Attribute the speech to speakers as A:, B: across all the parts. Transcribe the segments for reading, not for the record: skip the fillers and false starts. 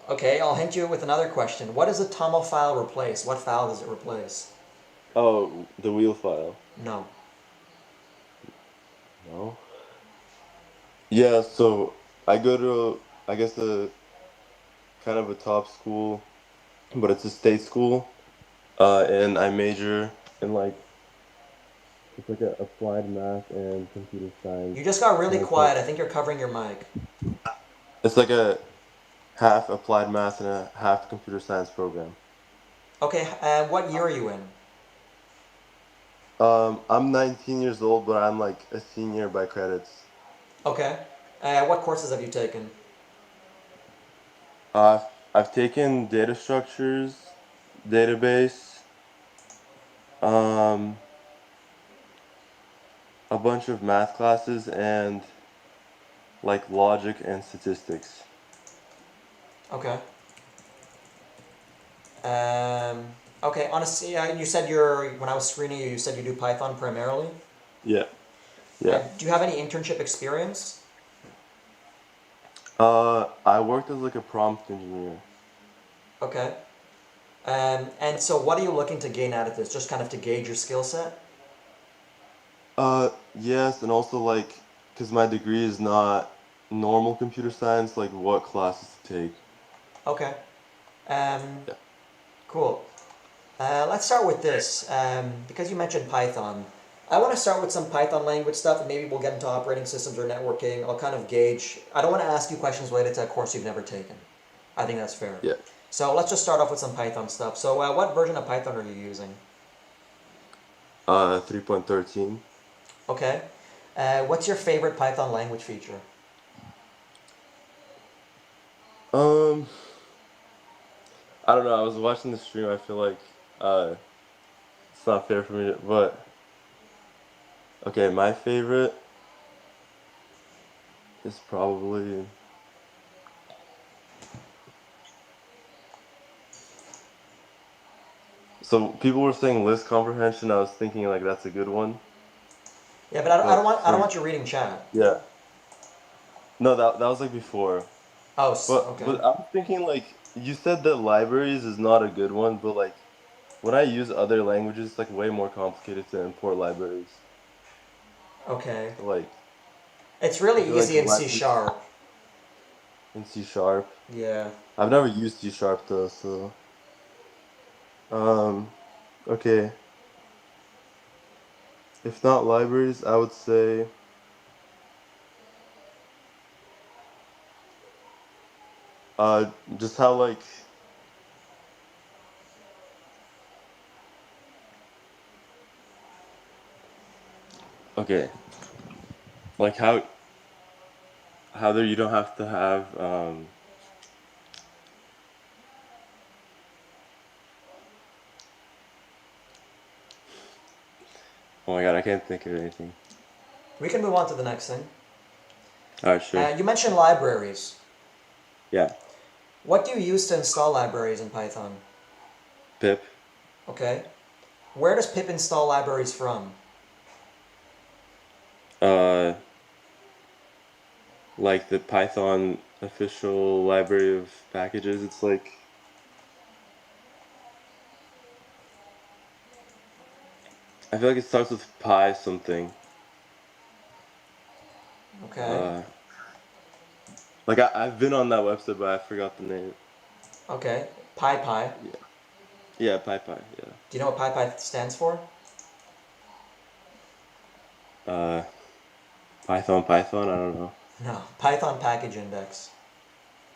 A: Okay, I'll hint you with another question. What does a toml file replace? What file does it replace?
B: Oh, the wheel file.
A: No.
B: No. Yeah, so I go to, I guess, a kind of a top school, but it's a state school. And I major in like it's like a applied math and computer science
A: You just got really
B: kind of pro.
A: quiet. I think you're covering your mic.
B: It's like a half applied math and a half computer science program.
A: Okay, what year are you in?
B: I'm 19 years old, but I'm like a senior by credits.
A: Okay. What courses have you taken?
B: Uh, I've taken data structures, database, um, a bunch of math classes, and like logic and statistics.
A: Okay. Um, okay, honestly, you said when I was screening you, you said you do Python primarily.
B: Yeah, yeah.
A: Do you have any internship experience?
B: I worked as like a prompt engineer.
A: Okay. And so what are you looking to gain out of this? Just kind of to gauge your skill set?
B: Yes, and also like, because my degree is not normal computer science, like what classes to take.
A: Okay. Um,
B: Yeah.
A: cool. Let's start with this. Because you mentioned Python, I want to start with some Python language stuff, and maybe we'll get into operating systems or networking. I'll kind of gauge. I don't want to ask you questions related to a course you've never taken. I think that's fair.
B: Yeah.
A: So let's just start off with some Python stuff. So what version of Python are you using?
B: 3.13.
A: Okay. What's your favorite Python language feature?
B: Um, I don't know. I was watching the stream. I feel like it's not fair for me to, but okay, my favorite is probably so people were saying list comprehension. I was thinking like that's a good one,
A: Yeah, but I don't
B: but
A: want I don't
B: for
A: want you reading chat.
B: yeah, no, that was like before.
A: Oh, okay.
B: But I'm thinking like you said that libraries is not a good one, but like when I use other languages, it's like way more complicated to import libraries.
A: Okay.
B: Like
A: It's
B: I
A: really
B: feel like
A: easy in C
B: libraries
A: sharp.
B: in C sharp.
A: Yeah.
B: I've never used C sharp though, so um okay. If not libraries, I would say just how like okay, like how there you don't have to have oh my god, I can't think of anything.
A: We can move on to the next thing.
B: Alright, sure.
A: You mentioned libraries.
B: Yeah.
A: What do you use to install libraries in Python?
B: Pip.
A: Okay. Where does pip install libraries from?
B: Uh like the Python official library of packages, it's like I feel like it starts with Py something.
A: Okay.
B: Uh like I've been on that website but I forgot the name.
A: Okay. PyPI.
B: Yeah. Yeah, PyPI, yeah.
A: Do you know what PyPI stands for?
B: Uh Python, I don't know.
A: No. Python Package Index.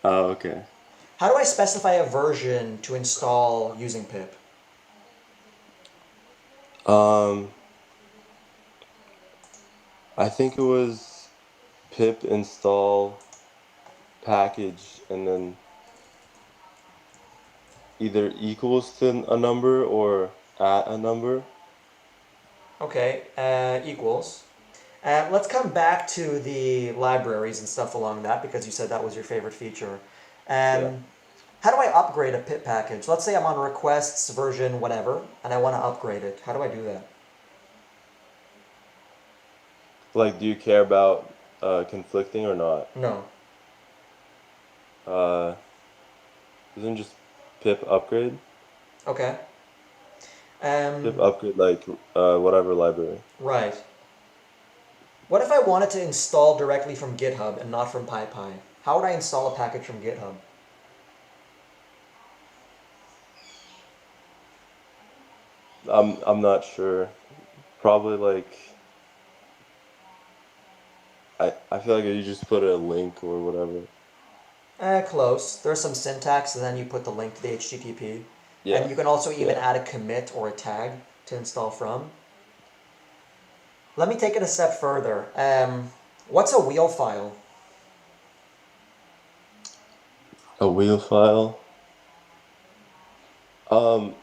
B: Oh, okay.
A: How do I specify a version to install using pip?
B: Um I think it was pip install package and then either equals to a number or at a number.
A: Okay. Equals. Let's come back to the libraries and stuff along that because you said that was your favorite feature.
B: Yeah.
A: Um, how do I upgrade a pip package? Let's say I'm on requests version whatever and I want to upgrade it. How do I do that?
B: Like, do you care about conflicting or not?
A: No.
B: Uh, even just pip upgrade.
A: Okay.
B: Pip upgrade like whatever library.
A: Right. What if I wanted to install directly from GitHub and not from PyPI? How would I install a package from GitHub?
B: I'm not sure. Probably like I feel like you just put a link or whatever.
A: Close. There's some syntax, and then you put the link to the HTTP. And
B: Yeah.
A: you can also even
B: Yeah.
A: add a commit or a tag to install from. Let me take it a step further. What's a wheel file?
B: A wheel file. Um,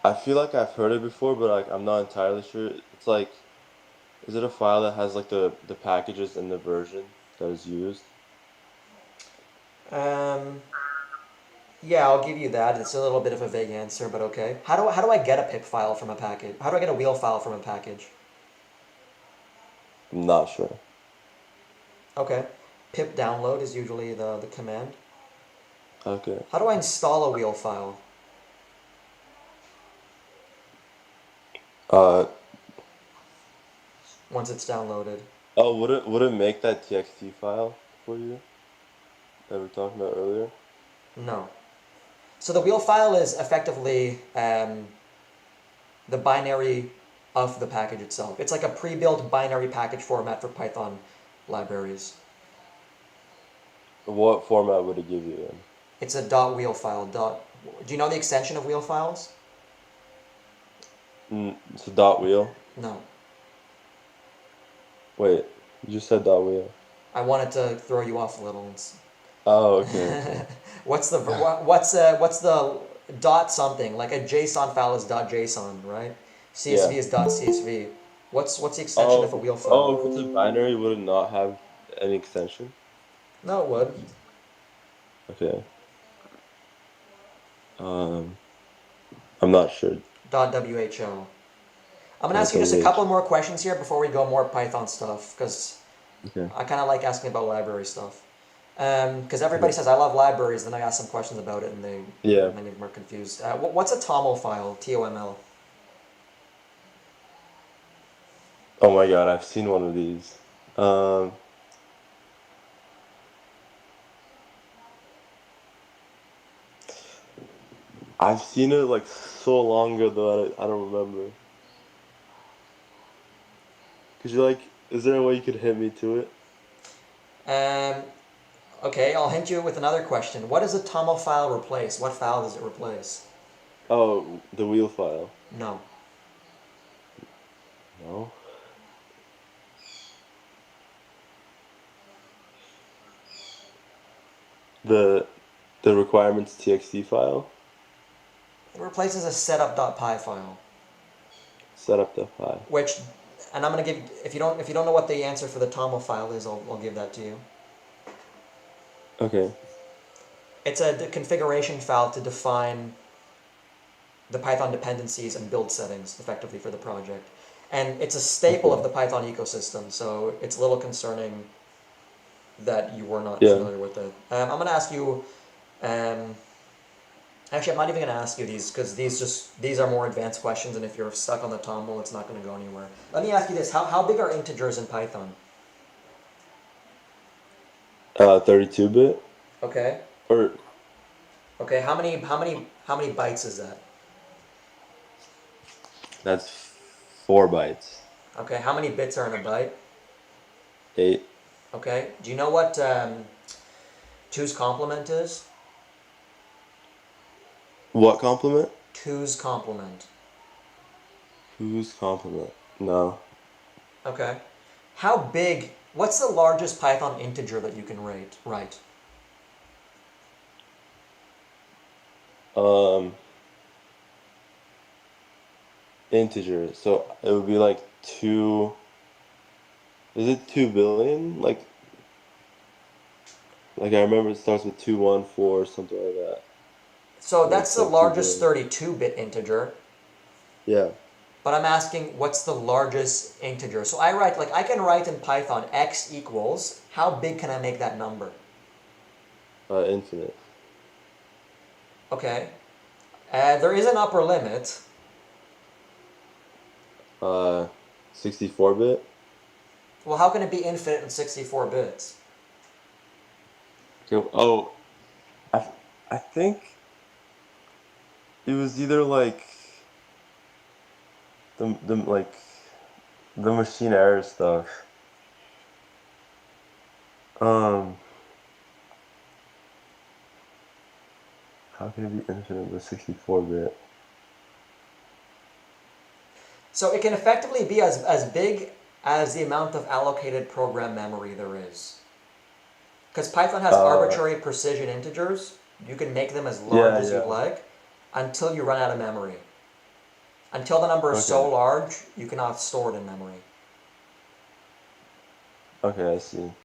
B: I feel like I've heard it before, but like I'm not entirely sure. It's like, is it a file that has like the packages and the version that is used?
A: Um, yeah, I'll give you that. It's a little bit of a vague answer, but okay. How do I get a pip file from a package? How do I get a wheel file from a package?
B: I'm not sure.
A: Okay. Pip download is usually the command.
B: Okay.
A: How do I install a wheel file?
B: Uh,
A: Once it's downloaded?
B: oh, would it make that txt file for you that we were talking about earlier?
A: No. So the wheel file is effectively the binary of the package itself. It's like a pre-built binary package format for Python libraries.
B: What format would it give you in?
A: It's a dot wheel file. Do you know the extension of wheel files?
B: It's a dot wheel.
A: No.
B: Wait, you just said dot wheel.
A: I wanted to throw you off a little.
B: Oh, okay, okay.
A: What's the dot something, like a JSON file is dot JSON, right? CSV
B: Yeah.
A: is dot CSV. What's the extension of a
B: Oh,
A: wheel file?
B: oh, if it's a binary, would it not have any extension?
A: No, it would.
B: Okay. Um, I'm not sure.
A: Dot WHL. I'm gonna
B: Dot
A: ask you just a couple
B: WH.
A: more questions here before we go more Python stuff, because
B: Okay.
A: I kind of like asking about library stuff. Because everybody
B: Okay.
A: says I love libraries, then I ask some questions about it, and
B: Yeah.
A: many of them are confused. What's a toml file? TOML.
B: Oh my God, I've seen one of these. Um, I've seen it like so long ago that I don't remember. Could you like, is there a way you could hit me to it?
A: Um, okay, I'll hint you with another question. What does a toml file replace? What file does it replace?
B: Oh, the wheel file.
A: No.
B: No. The the requirements txt file.
A: It replaces a setup.py file,
B: Setup.py.
A: which, and I'm gonna give, if you don't know what the answer for the toml file is, I'll give that to you.
B: Okay.
A: It's a configuration file to define the Python dependencies and build settings effectively for the project. And it's a staple of
B: Okay.
A: the Python ecosystem, so it's a little concerning that you were not
B: Yeah.
A: familiar with it. I'm going to ask you, um, actually I'm not even going to ask you these, because these are more advanced questions, and if you're stuck on the toml, it's not going to go anywhere. Let me ask you this, how big are integers in Python?
B: 32-bit
A: Okay.
B: or
A: Okay, how many bytes is that?
B: that's 4 bytes.
A: Okay, how many bits are in a byte?
B: 8.
A: Okay, do you know what two's complement is?
B: What complement?
A: Two's complement.
B: Whose complement? No.
A: Okay. What's the largest Python integer that you can write?
B: Um, integer. So it would be like 2. Is it 2 billion? Like I remember it starts with 214 or something like that.
A: So
B: And
A: that's
B: it's
A: the
B: like 2
A: largest
B: billion.
A: 32-bit integer,
B: Yeah.
A: but I'm asking what's the largest integer? So I can write in Python x equals, how big can I make that number?
B: Infinite.
A: Okay. There is an upper limit.
B: 64-bit.
A: Well, how can it be infinite in 64 bits?
B: Oh, I I think it was either like like the machine error stuff. Um, how can it be infinite with 64-bit?
A: So it can effectively be as big as the amount of allocated program memory there is. Because Python has
B: Uh,
A: arbitrary precision integers, you can make them as large
B: yeah,
A: as you'd
B: yeah.
A: like until you run out of memory. Until the number is so
B: Okay,
A: large, you cannot store it in memory.
B: okay, I see.